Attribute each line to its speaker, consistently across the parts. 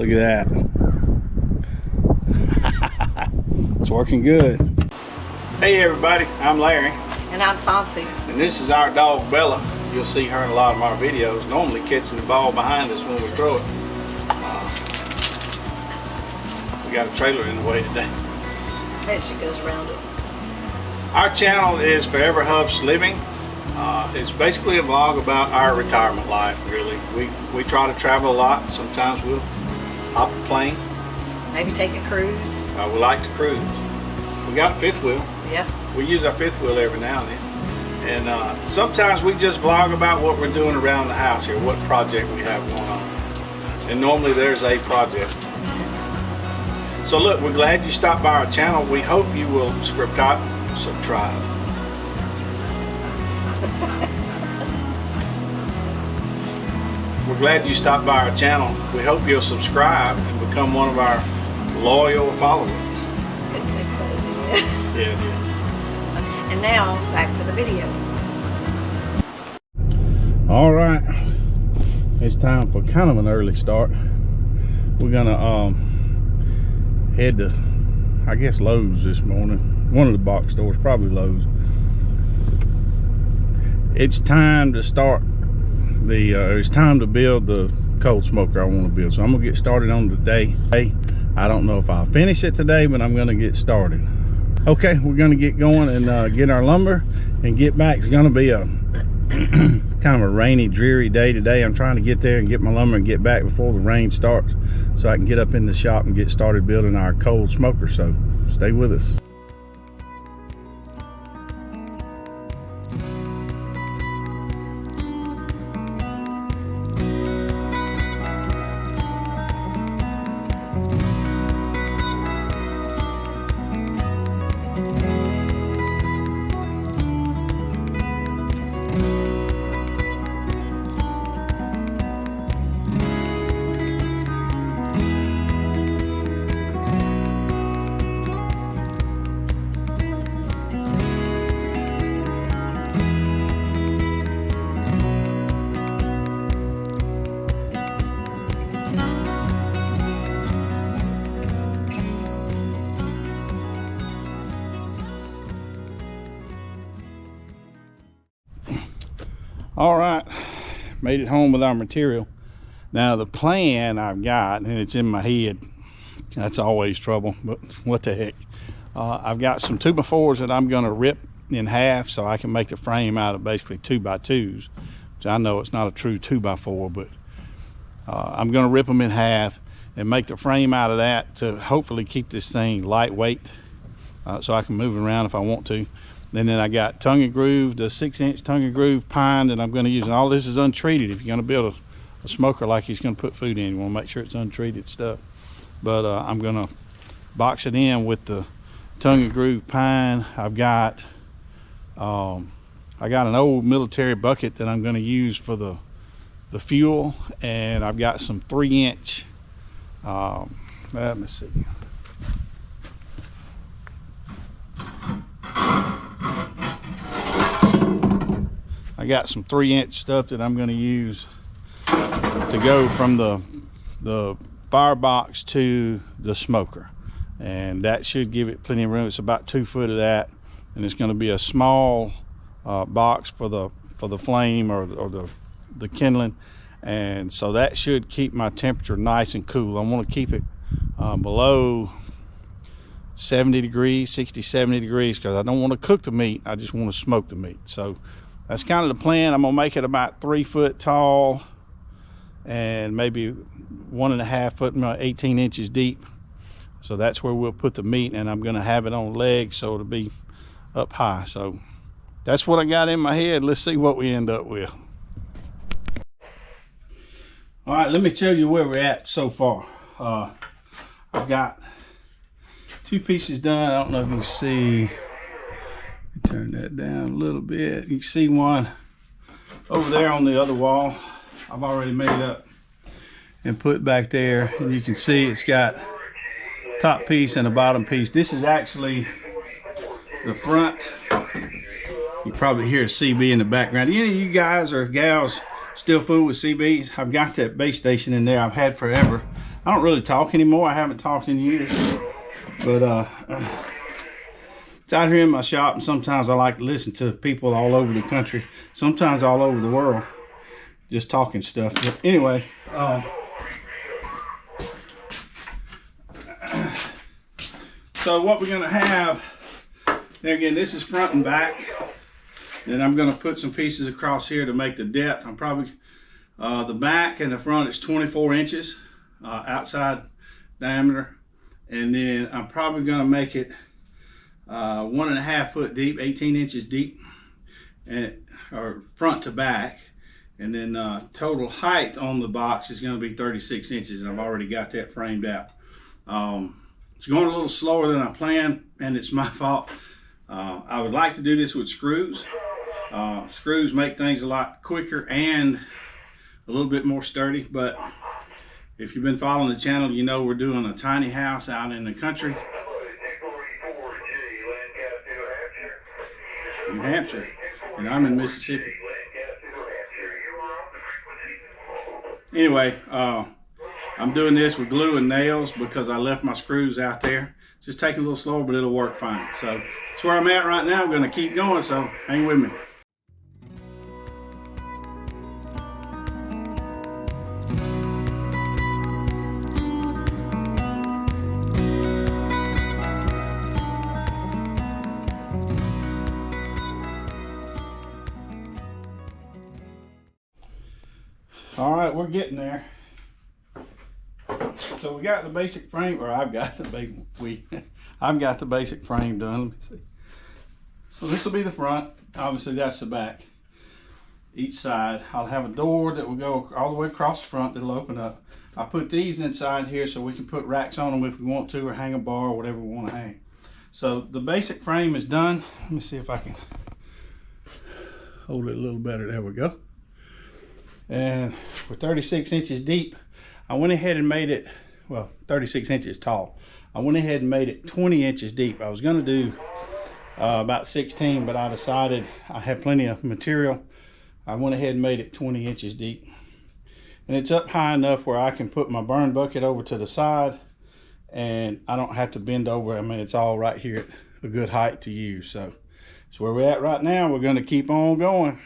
Speaker 1: Look at that. It's working good. Hey everybody, I'm Larry.
Speaker 2: And I'm Sansi.
Speaker 1: And this is our dog Bella. You'll see her in a lot of our videos, normally catching the ball behind us when we throw it. We got a trailer in the way today.
Speaker 2: There she goes around it.
Speaker 1: Our channel is ForeverHuff'sLiving. It's basically a vlog about our retirement life, really. We try to travel a lot. Sometimes we'll hop a plane.
Speaker 2: Maybe take a cruise.
Speaker 1: We like to cruise. We got a fifth wheel.
Speaker 2: Yeah.
Speaker 1: We use our fifth wheel every now and then. And sometimes we just vlog about what we're doing around the house here, what project we have going on. And normally there's a project. So look, we're glad you stopped by our channel. We hope you will subscribe. We're glad you stopped by our channel. We hope you'll subscribe and become one of our loyal followers. Yeah.
Speaker 2: And now back to the video.
Speaker 1: All right, it's time for kind of an early start. We're gonna head to, I guess, Lowe's this morning. One of the box stores, probably Lowe's. It's time to start it's time to build the cold smoker I want to build. So I'm gonna get started on today. I don't know if I'll finish it today, but I'm gonna get started. Okay, we're gonna get going and get our lumber and get back. It's gonna be a kind of a rainy, dreary day today. I'm trying to get there and get my lumber and get back before the rain starts so I can get up in the shop and get started building our cold smoker. So stay with us. All right, made it home with our material. Now the plan I've got, and it's in my head, that's always trouble, but what the heck. I've got some 2x4s that I'm gonna rip in half so I can make the frame out of basically 2x2s. So I know it's not a true 2x4, but I'm gonna rip them in half and make the frame out of that to hopefully keep this thing lightweight so I can move it around if I want to. And then I got tongue and groove, the 6-inch tongue and groove pine that I'm going to use. And all this is untreated. If you're going to build a smoker like you're going to put food in, you want to make sure it's untreated stuff. But I'm going to box it in with the tongue and groove pine. I've got I got an old military bucket that I'm going to use for the fuel, and I've got some 3-inch. Let me see. I got some 3-inch stuff that I'm going to use to go from the firebox to the smoker, and that should give it plenty of room. It's about 2 foot of that, and it's going to be a small box for the flame or the kindling, and so that should keep my temperature nice and cool. I want to keep it below 70 degrees, 60, 70 degrees, because I don't want to cook the meat. I just want to smoke the meat. So that's kind of the plan. I'm gonna make it about 3 foot tall and maybe 1.5 foot, 18 inches deep. So that's where we'll put the meat, and I'm gonna have it on legs so it'll be up high. So that's what I got in my head. Let's see what we end up with. All right, let me tell you where we're at so far. I've got 2 pieces done. I don't know if you can see. Turn that down a little bit. You can see one over there on the other wall. I've already made up and put back there, and you can see it's got top piece and a bottom piece. This is actually the front. You probably hear a CB in the background. Any of you guys or gals Still Food with CBs. I've got that base station in there I've had forever. I don't really talk anymore. I haven't talked in years. But it's out here in my shop, and sometimes I like to listen to people all over the country, sometimes all over the world, just talking stuff. But anyway, so what we're gonna have, there again, this is front and back. And I'm gonna put some pieces across here to make the depth. I'm probably, the back and the front is 24 inches outside diameter. And then I'm probably gonna make it 1.5 foot deep, 18 inches deep, and or front to back. And then total height on the box is gonna be 36 inches, and I've already got that framed out. It's going a little slower than I planned, and it's my fault. I would like to do this with screws. Screws make things a lot quicker and a little bit more sturdy, but if you've been following the channel, you know we're doing a tiny house out in the country. New Hampshire, and I'm in Mississippi. Anyway, I'm doing this with glue and nails because I left my screws out there. Just taking a little slower, but it'll work fine. So that's where I'm at right now. I'm going to keep going, so hang with me. All right, we're getting there. So we got the basic frame, or I've got the basic frame done. Let me see. So this will be the front. Obviously that's the back. Each side, I'll have a door that will go all the way across the front that'll open up. I put these inside here so we can put racks on them if we want to, or hang a bar or whatever we want to hang. So the basic frame is done. Let me see if I can hold it a little better. There we go. And we're 36 inches deep. I went ahead and made it, well, 36 inches tall. I went ahead and made it 20 inches deep. I was going to do about 16, but I decided I had plenty of material. I went ahead and made it 20 inches deep. And it's up high enough where I can put my burn bucket over to the side and I don't have to bend over. I mean, it's all right here at a good height to use. So that's where we're at right now. We're going to keep on going.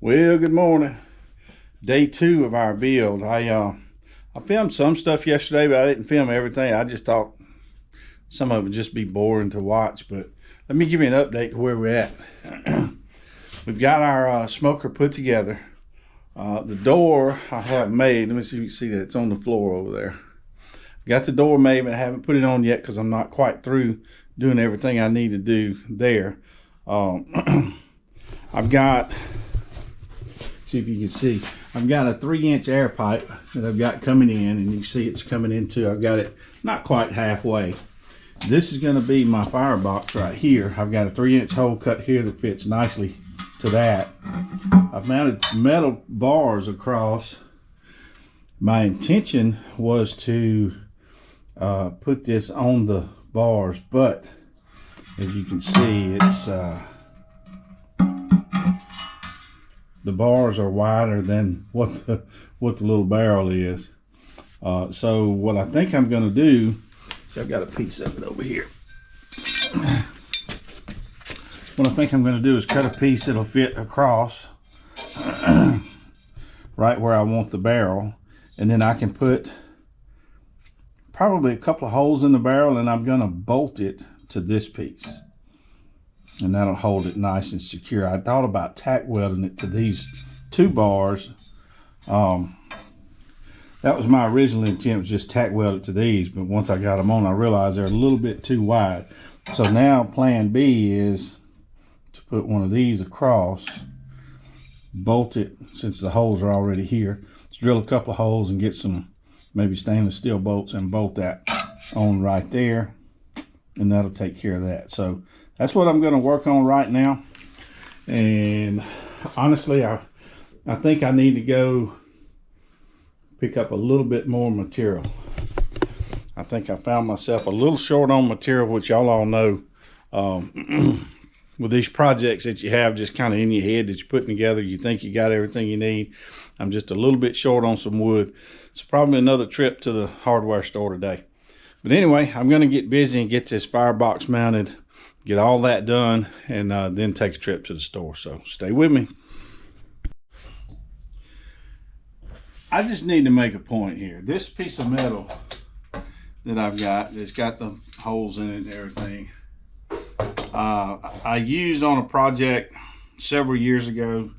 Speaker 1: Well, good morning. Day 2 of our build. I filmed some stuff yesterday, but I didn't film everything. I just thought some of it would just be boring to watch. But let me give you an update to where we're at. We've got our smoker put together. The door I have made. Let me see if you can see that. It's on the floor over there. Got the door made, but I haven't put it on yet because I'm not quite through doing everything I need to do there. I've got, see if you can see, I've got a 3-inch air pipe that I've got coming in, and you see it's coming into, I've got it not quite halfway. This is going to be my firebox right here. I've got a 3-inch hole cut here that fits nicely to that. I've mounted metal bars across. My intention was to put this on the bars, but as you can see, it's the bars are wider than what the little barrel is. So what I think I'm going to do, see, I've got a piece of it over here. What I think I'm going to do is cut a piece that'll fit across right where I want the barrel, and then I can put probably a couple of holes in the barrel, and I'm going to bolt it to this piece, and that'll hold it nice and secure. I thought about tack welding it to these 2 bars. That was my original intent, was just tack weld it to these, but once I got them on, I realized they're a little bit too wide. So now plan B is to put one of these across, bolt it, since the holes are already here. Let's drill a couple of holes and get some maybe stainless steel bolts and bolt that on right there, and that'll take care of that. So that's what I'm going to work on right now. And honestly, I think I need to go pick up a little bit more material. I think I found myself a little short on material, which y'all all know. With these projects that you have just kind of in your head that you're putting together, you think you got everything you need. I'm just a little bit short on some wood. So probably another trip to the hardware store today. But anyway, I'm going to get busy and get this firebox mounted, get all that done, and then take a trip to the store. So stay with me. I just need to make a point here. This piece of metal that I've got, that's got the holes in it and everything, I used on a project several years ago,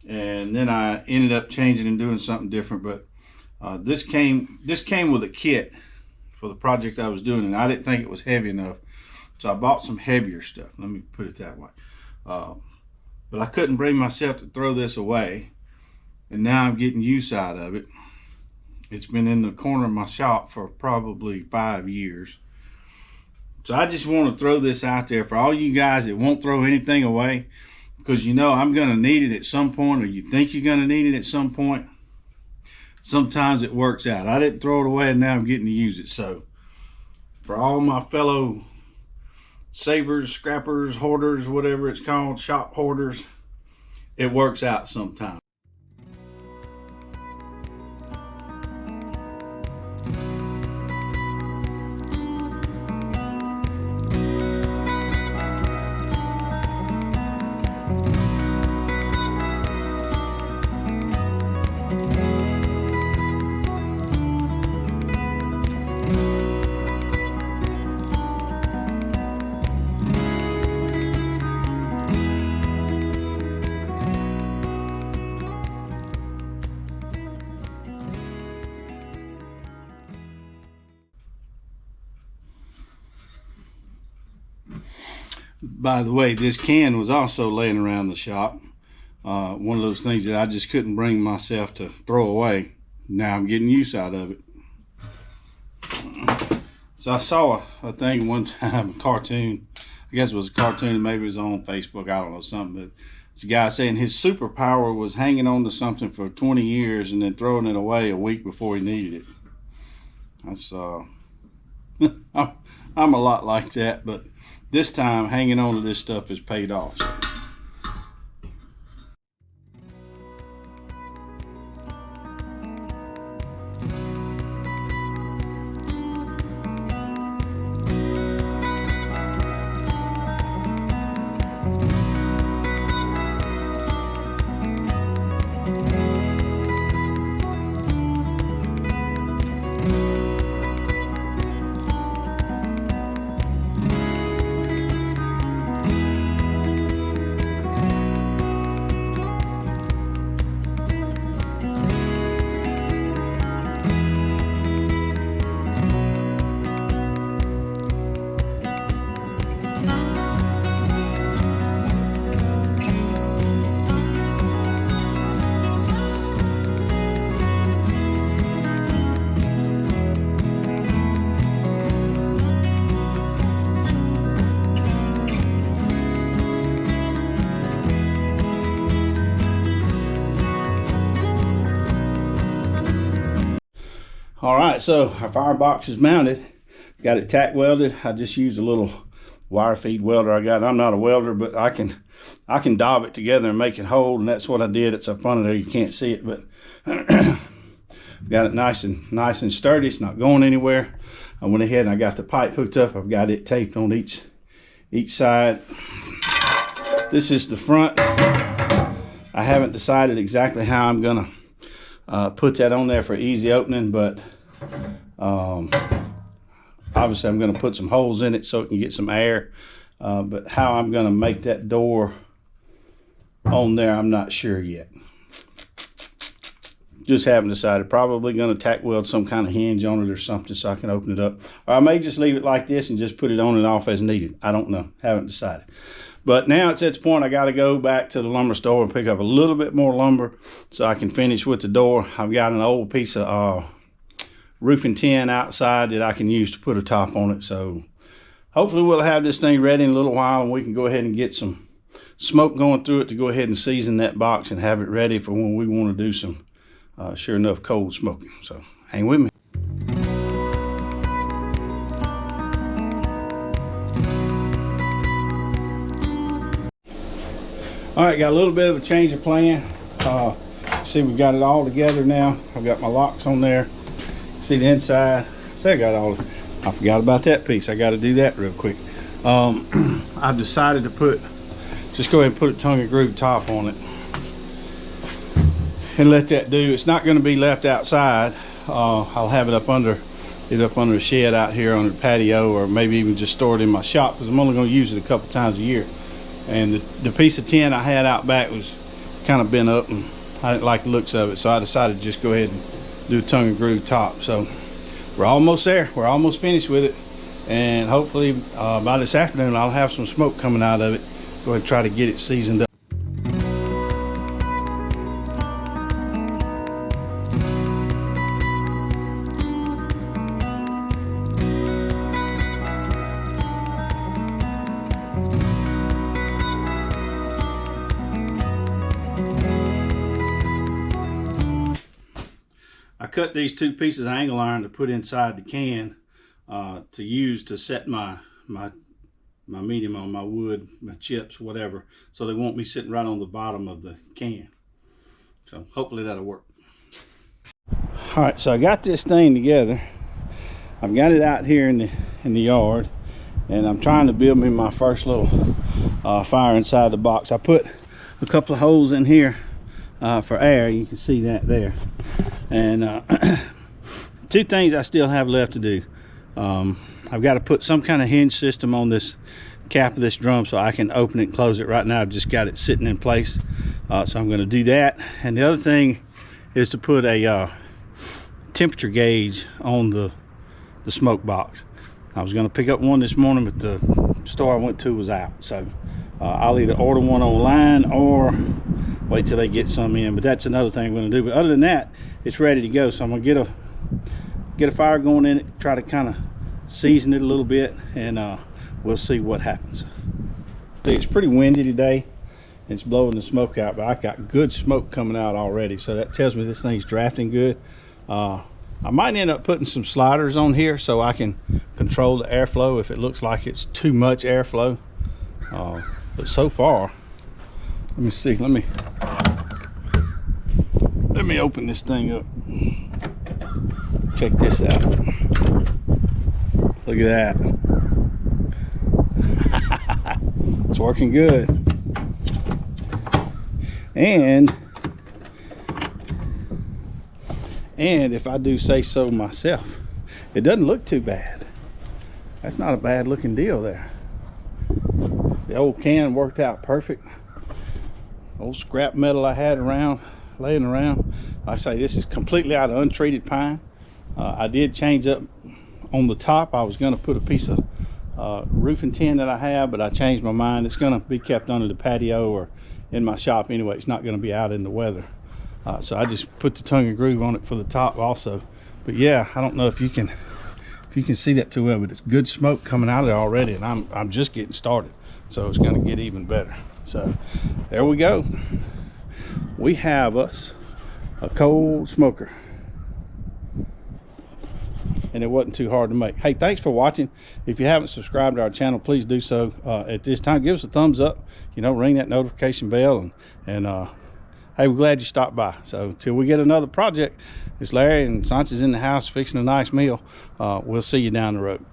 Speaker 1: and then I ended up changing and doing something different. But this came with a kit for the project I was doing, and I didn't think it was heavy enough, so I bought some heavier stuff. Let me put it that way. But I couldn't bring myself to throw this away, and now I'm getting use out of it. It's been in the corner of my shop for probably 5 years. So I just want to throw this out there for all you guys that won't throw anything away, because you know I'm going to need it at some point, or you think you're going to need it at some point. Sometimes it works out. I didn't throw it away, and now I'm getting to use it. So for all my fellow savers, scrappers, hoarders, whatever it's called, shop hoarders, it works out sometimes. By the way, this can was also laying around the shop. One of those things that I just couldn't bring myself to throw away. Now I'm getting use out of it. So I saw a thing one time, a cartoon. I guess it was a cartoon, maybe it was on Facebook, I don't know, something. But it's a guy saying his superpower was hanging on to something for 20 years and then throwing it away a week before he needed it. That's I'm a lot like that, but this time hanging on to this stuff has paid off. So. All right, so our firebox is mounted. Got it tack welded. I just used a little wire feed welder I got. I'm not a welder, but I can daub it together and make it hold, and that's what I did. It's up under there. You can't see it, but got it nice and sturdy. It's not going anywhere. I went ahead and I got the pipe hooked up. I've got it taped on each side. This is the front. I haven't decided exactly how I'm gonna put that on there for easy opening, but obviously I'm gonna put some holes in it so it can get some air. But how I'm gonna make that door on there, I'm not sure yet. Just haven't decided. Probably gonna tack weld some kind of hinge on it or something so I can open it up. Or I may just leave it like this and just put it on and off as needed. I don't know, haven't decided. But now it's at the point I gotta go back to the lumber store and pick up a little bit more lumber so I can finish with the door. I've got an old piece of roofing tin outside that I can use to put a top on it. So hopefully we'll have this thing ready in a little while and we can go ahead and get some smoke going through it to go ahead and season that box and have it ready for when we want to do some sure enough cold smoking. So hang with me. All right, got a little bit of a change of plan. See, we got it all together now. I've got my locks on there. See the inside. See, I got all. I forgot about that piece. I got to do that real quick. I've decided to just go ahead and put a tongue and groove top on it and let that do. It's not going to be left outside. I'll have it up under a shed out here on the patio, or maybe even just store it in my shop because I'm only going to use it a couple times a year. And the piece of tin I had out back was kind of bent up and I didn't like the looks of it, so I decided to just go ahead and do a tongue and groove top. So we're almost there. We're almost finished with it, and hopefully by this afternoon I'll have some smoke coming out of it. Go ahead and try to get it seasoned up. I cut these two pieces of angle iron to put inside the can to use to set my medium on my wood, my chips, whatever, so they won't be sitting right on the bottom of the can. So hopefully that'll work. All right, so I got this thing together. I've got it out here in the yard, and I'm trying to build me my first little fire inside the box. I put a couple of holes in here for air. You can see that there. And two things I still have left to do. I've got to put some kind of hinge system on this cap of this drum so I can open it and close it. Right now I've just got it sitting in place, so I'm going to do that. And the other thing is to put a temperature gauge on the smoke box. I was going to pick up one this morning, but the store I went to was out, so I'll either order one online or wait till they get some in. But that's another thing I'm going to do. But other than that, it's ready to go. So I'm going to get a fire going in it, try to kind of season it a little bit, and we'll see what happens. See, it's pretty windy today. It's blowing the smoke out, but I've got good smoke coming out already, so that tells me this thing's drafting good. I might end up putting some sliders on here so I can control the airflow if it looks like it's too much airflow. But so far, let me see, let me open this thing up. Check this out. Look at that. It's working good. And if I do say so myself, it doesn't look too bad. That's not a bad looking deal there. The old can worked out perfect. Old scrap metal I had laying around. I say this is completely out of untreated pine. I did change up on the top. I was going to put a piece of roofing tin that I have, but I changed my mind. It's going to be kept under the patio or in my shop anyway. It's not going to be out in the weather. So I just put the tongue and groove on it for the top also. But yeah, I don't know if you can see that too well, but it's good smoke coming out of it already, and I'm just getting started. So it's going to get even better. So there we go. We have us a cold smoker. and it wasn't too hard to make. Hey, thanks for watching. If you haven't subscribed to our channel, please do so at this time. Give us a thumbs up, you know, ring that notification bell, and hey, we're glad you stopped by. So till we get another project, it's Larry and Sansa's in the house fixing a nice meal. We'll see you down the road.